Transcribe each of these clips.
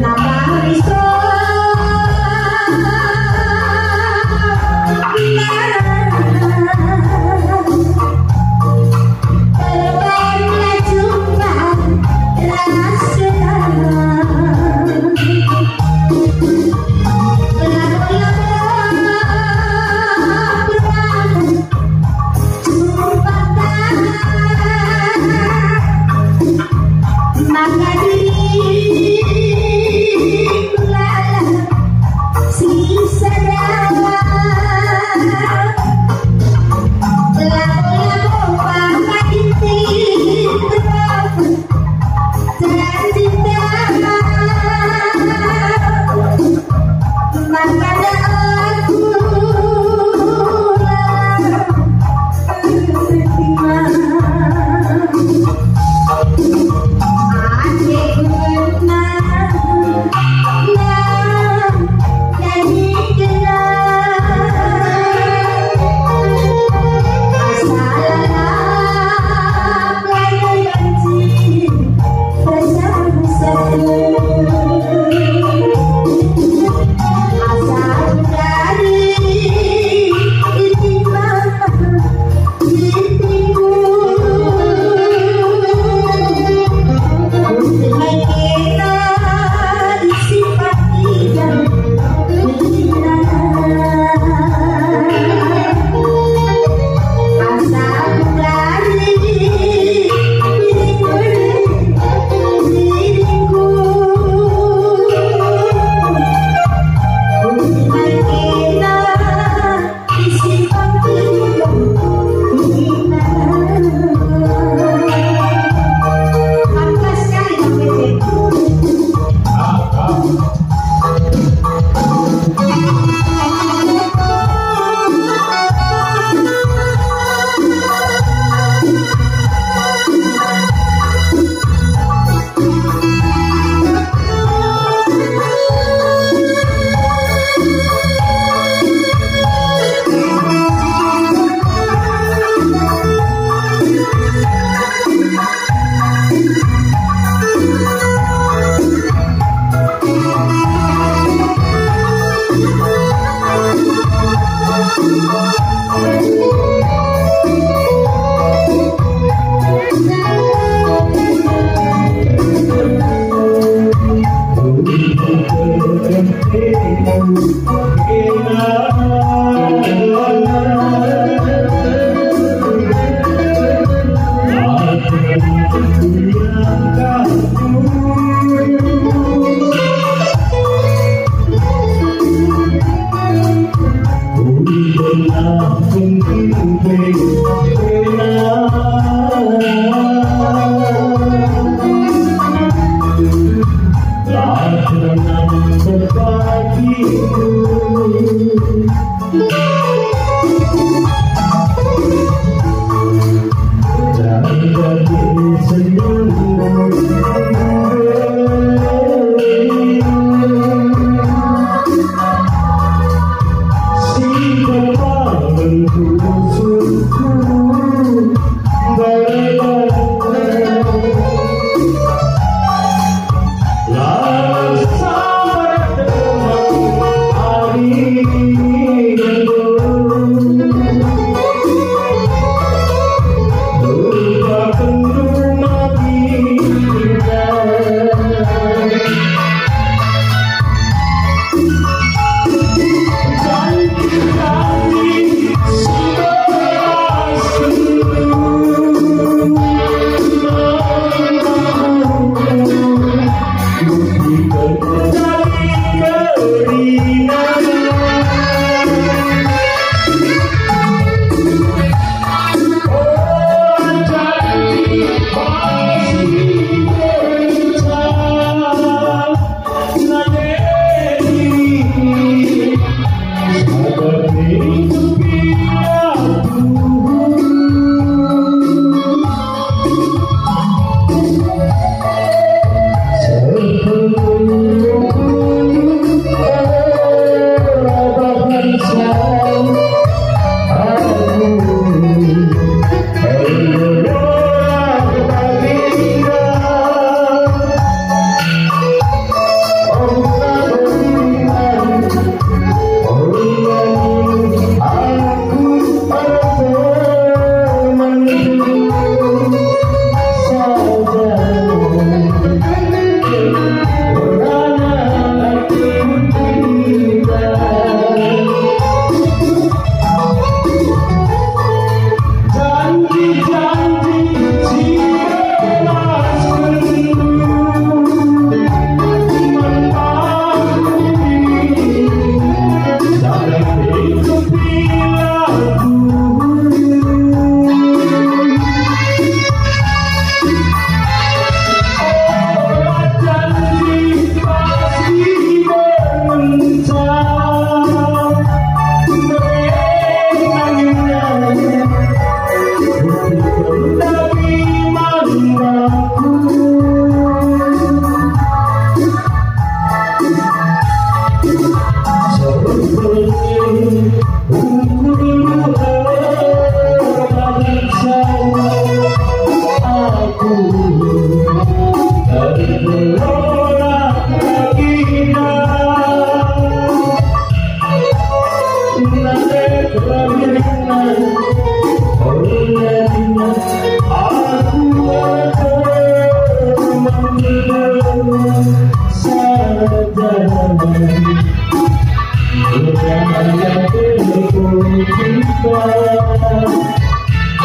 Namaris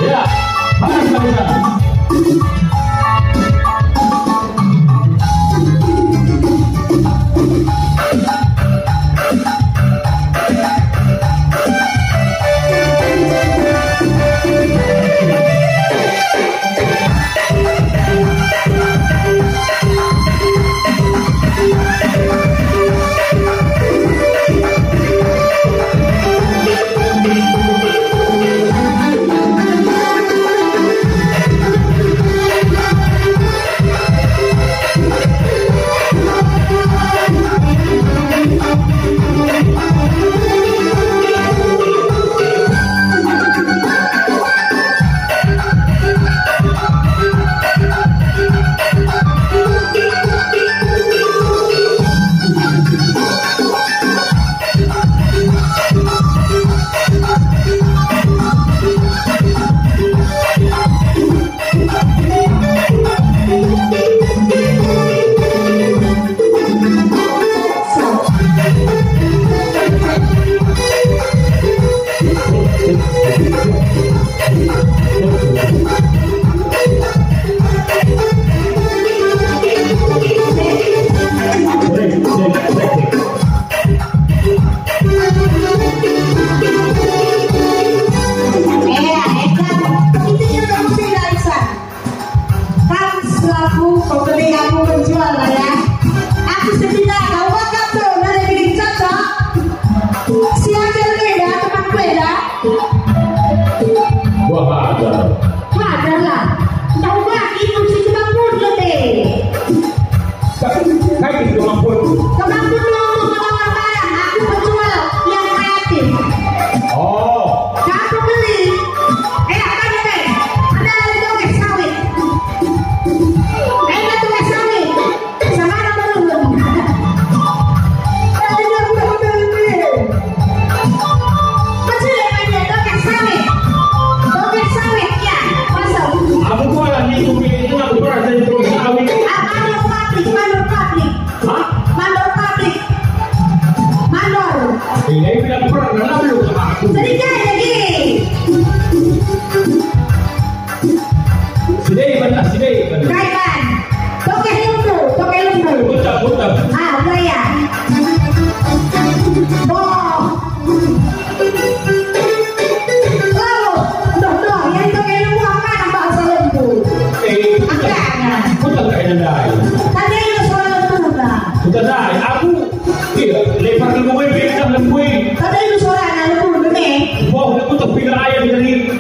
Ya, mana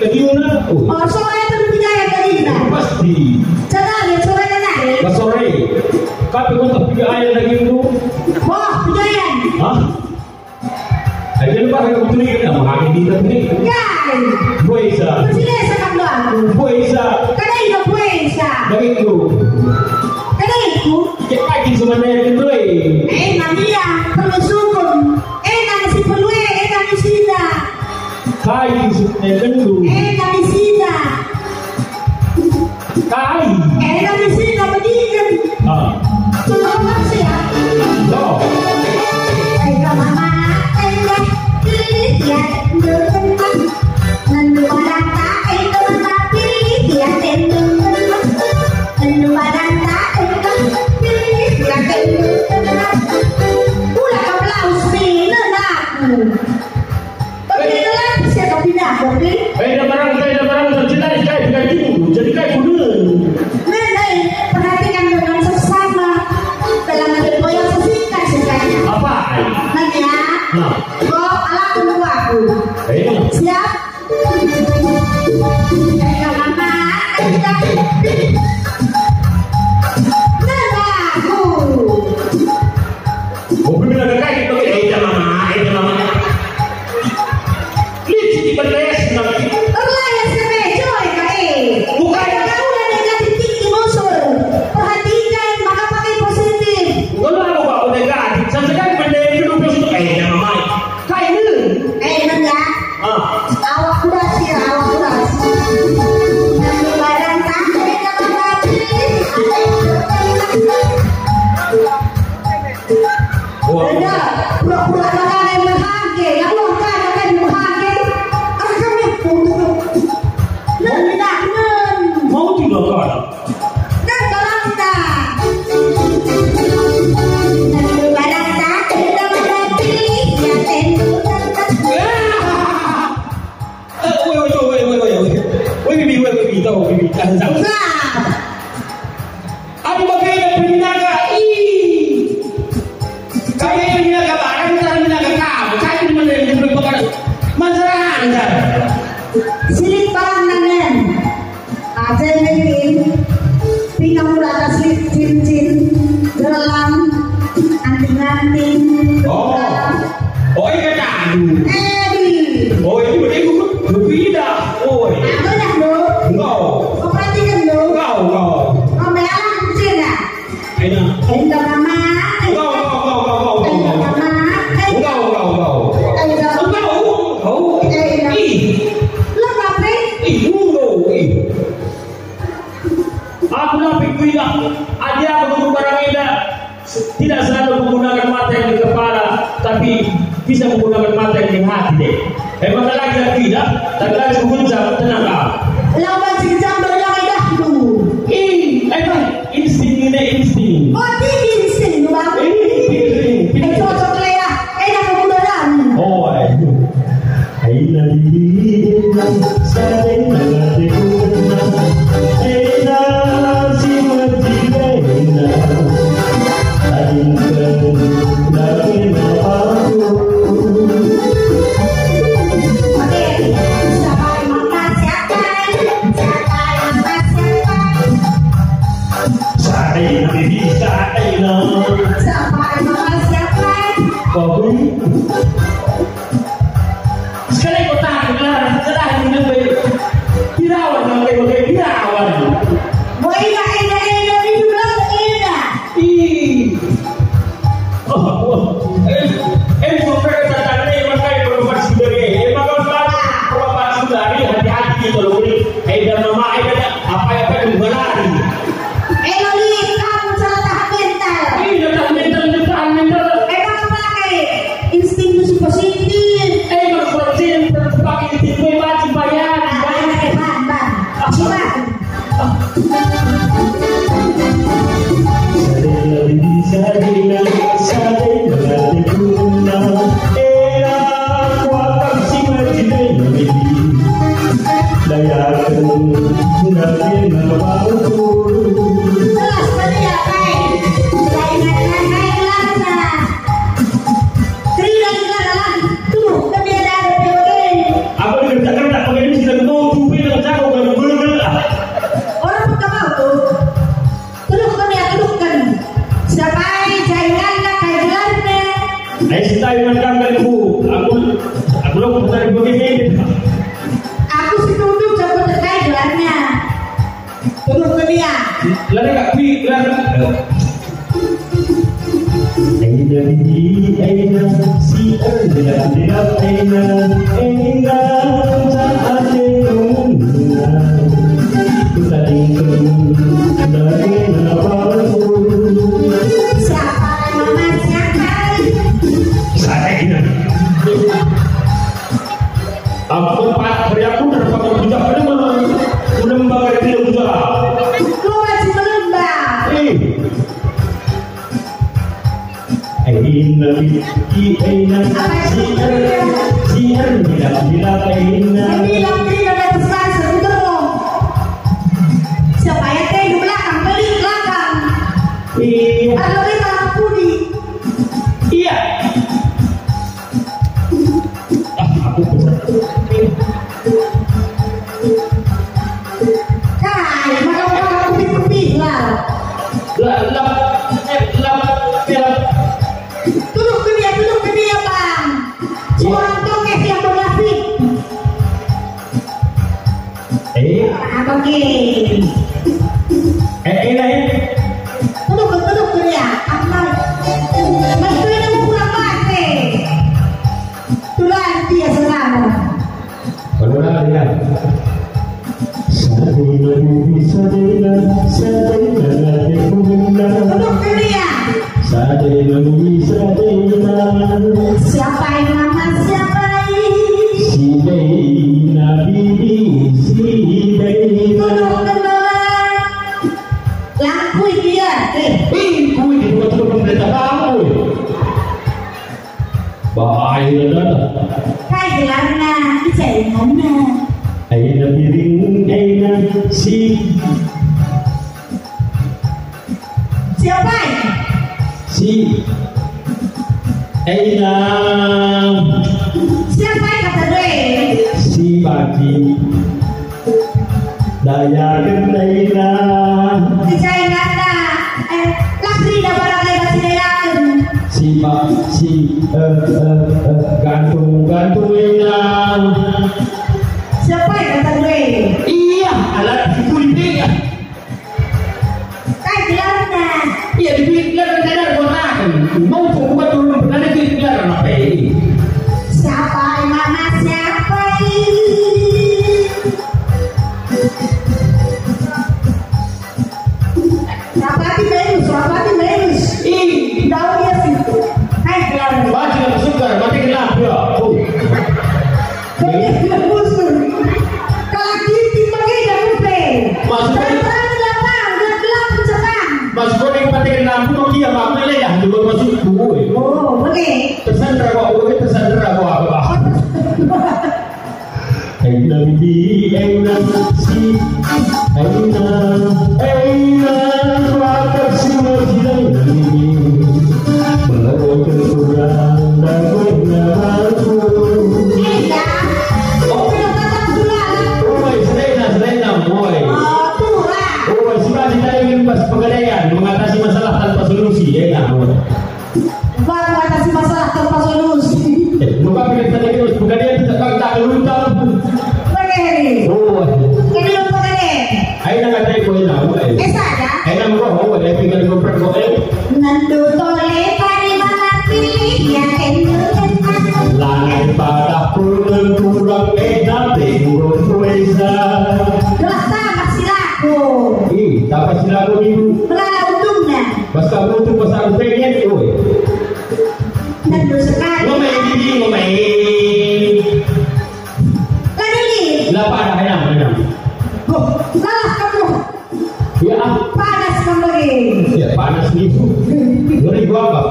lagi una. Oh, sore itu pindah tadi. Pasti. Cara dia sore kan? Pas sore. Kape kau tak pindah ayam lagi itu. Wah, pindahan. Hah? Ayo lupa kalau betul ini nama kaki di sini. Ya. Puasa. Sini sekarang aku. Puasa. Kada itu puasa. Begitu. Kada itu. Kita lagi sebenarnya itu. Namanya perlu sukun. Nang si pelue, nang sida. Kai sebenarnya itu. Nang sida. Kai. Nang sida bedikan. Ah. Apa sih ya? No. Mama, ya, nanu barata, itu mata pilih ya, nanu barata, pilih ya, ulah kau laus sini aku. Begitulah siapa pindah, oke? Dah barang tercinta kai dulu. Jadi kai kudu. Nah, perhatikan dengan sesama dalam bergoyang sesingkat sekali. Apa? Nanti ya. Nah. Kau alat tunggu aku. Siap? Mama, aku. Mau bilang ke kai itu mama. Lihat di beres nanti. Terlayar semejoy kai. Bukan. Kau udah negatif di musuh. Perhatikan maka pakai positif. Kalau aku negatif, sekarang benda itu positif. Mama. Kai ni. Nanda. Awak udah sih, awak udah. Nanti barang tak ada mati. Ada pura-pura makan yang berharga, yang makan yang berharga. Apa kami untuk tidak Mau tidak kan? dan dalam tak. Nanti barang tak ada mati. Ya tentu tak. Wait, tahu bibi. Ada bagian peminaga. Kaya peminaga barang, cara peminaga kamu. Kaya peminaga berbagai masalah anda. Silik panganan. Aja bikin pinang rata silik cincin gelang anting-anting. Oh ini kan? Edi. Oh ini berbeda. Oh Aku dah lo. Engkau. Kau perhatikan lo. Engkau. Kau melang kecil dah. Aina. Enggak mama. Engkau. Enggak mama. Engkau. Lo ngapain? Aku nak pikir ada begitu barang ini tidak selalu menggunakan mata yang di kepala, tapi bisa menggunakan mata yang di hati deh. Emang lagi tidak, tapi lagi menguncang tenang kau. Lawan si jambal yang dah tu. Emang insting ini insting. Oh tinggi sini bang. Cocok lelah. Nak kemudahan. Oh, aina di sadai nagate kuna, aina si majidena, adinkan lagi napaku. Oke, siapa yang makan siapa? Siapa yang makan siapa? Sadai nabi sadai na. Siapa yang makan siapa? Bagus. Sekali kau tahu lah, setelah ini dirawan sampai bagai dirawan. Boy dah eda di sebelah eda. Sampai datang ni makai perempuan sendiri. Makan perempuan sendiri hati-hati kalau boleh. Dan mama ada apa yang berlari. Loli kamu salah tahap mental. Datang mental. Kamu pakai insting itu positif. Kalau pakai itu baca bayar. Bang. Coba. Jelas tadi ya kai. Kai lana. Tri lagi dalam. Tuh, tapi ada POD. Apa yang kerjakan tak pakai ini sudah ketemu. Lari kak pi lari. Aina bibi aina si erdela aina aina saate umna tadingkun dari nabaru. Siapa nama siapa? Saya ini. Aku pak beriaku dari pakai juga pada mana? Udah membakar dia juga. Lu masih melembah. Aina bibi aina si erdela aina. Bilang dia udah besar sebentar loh. Siapa yang teh di belakang, beli belakang. Ada kita pudi. Iya. Aku besar. Kai, malam-malam putih-putih lah. Duduk ke dia bang. Seorang tokek yang munafik. Apa gini? Duduk ke dia. Apa? Bantuin aku pulang mati. Tulah dia selama. Duduk ke dia. Siapa yang nama siapa ini? Duduk ke bawah. Langkui dia. Kai gelarnya dicari mana? Aina piring, aina si Siapa ini? Aina Siapa yang kata gue? si pagi daya gendera Dicari mana? Lastri dah barang lepas si gantung Aina. Siapa yang kata gue? Iya, alat kulitnya. Kai gelarnya. Iya, dipikir saya gunakan. Mau coba dulu, karena dipikir apa ini? Siapa yang mana siapa ini? Siapa di Venus? Tahu dia sih. Kai gelarnya. Baca yang suka, mati kenapa ya? Dia musuh. Kalau gitu pakai jamupe. Maksudnya Mas Boning pakai lampu mau dia apa leh dah juga masuk gue. Oh, boleh. Tersandra kok apa? Aina bibi aina si aina waktu semua jiran ini melewati kurang dan aku. Oh, kita tatap bulan. Oh, Selena, boy. Oh, turah. Oh, sudah kita ingin pas pegadaian mengatasi masalah tanpa solusi, ya kan? Baru mengatasi masalah tanpa solusi. Lupa pilih tadi terus pegadaian tidak tak luntang. Bagaimana? Oh, Ini lupa kan? Aina kata ibu Aina, Saja. Aina mau ada tinggal di komplek kok. Nandu tole pari mana pilih yang kenal. Langit pada kurang enak tinggal kuesa. Gelas tapak silaku. Dapat silaku ibu. Berapa untungnya? Pas kamu tu pas aku pengen, Nandu sekali. ngomel gigi ngomel. Lagi ni. Lapa ada Aina. Salah kamu. Ya, Panas kamu ni. ya panas gitu. Ngeri gua apa?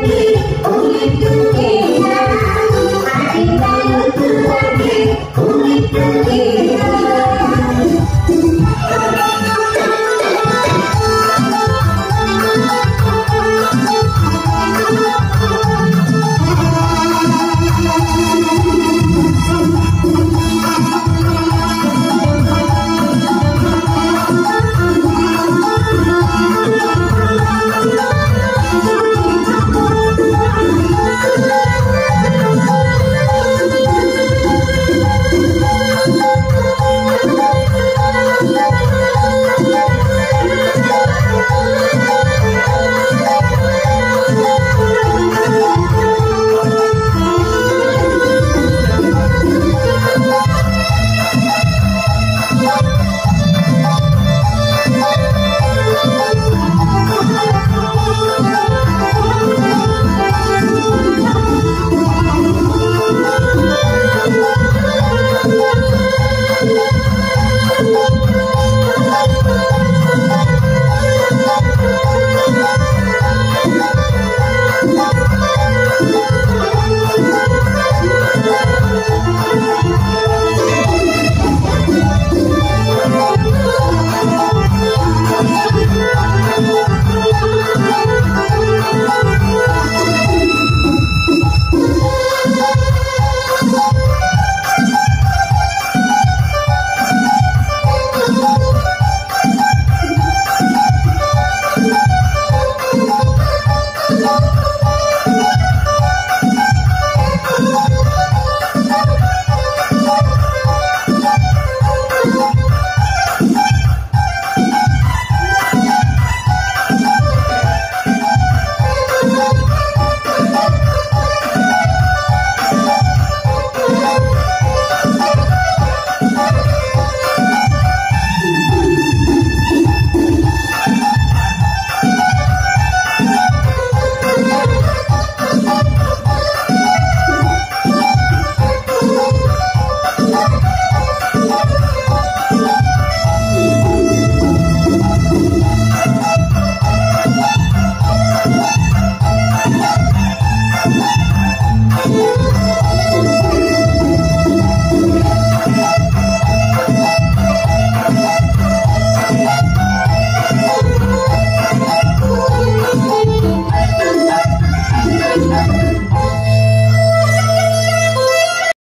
Oh,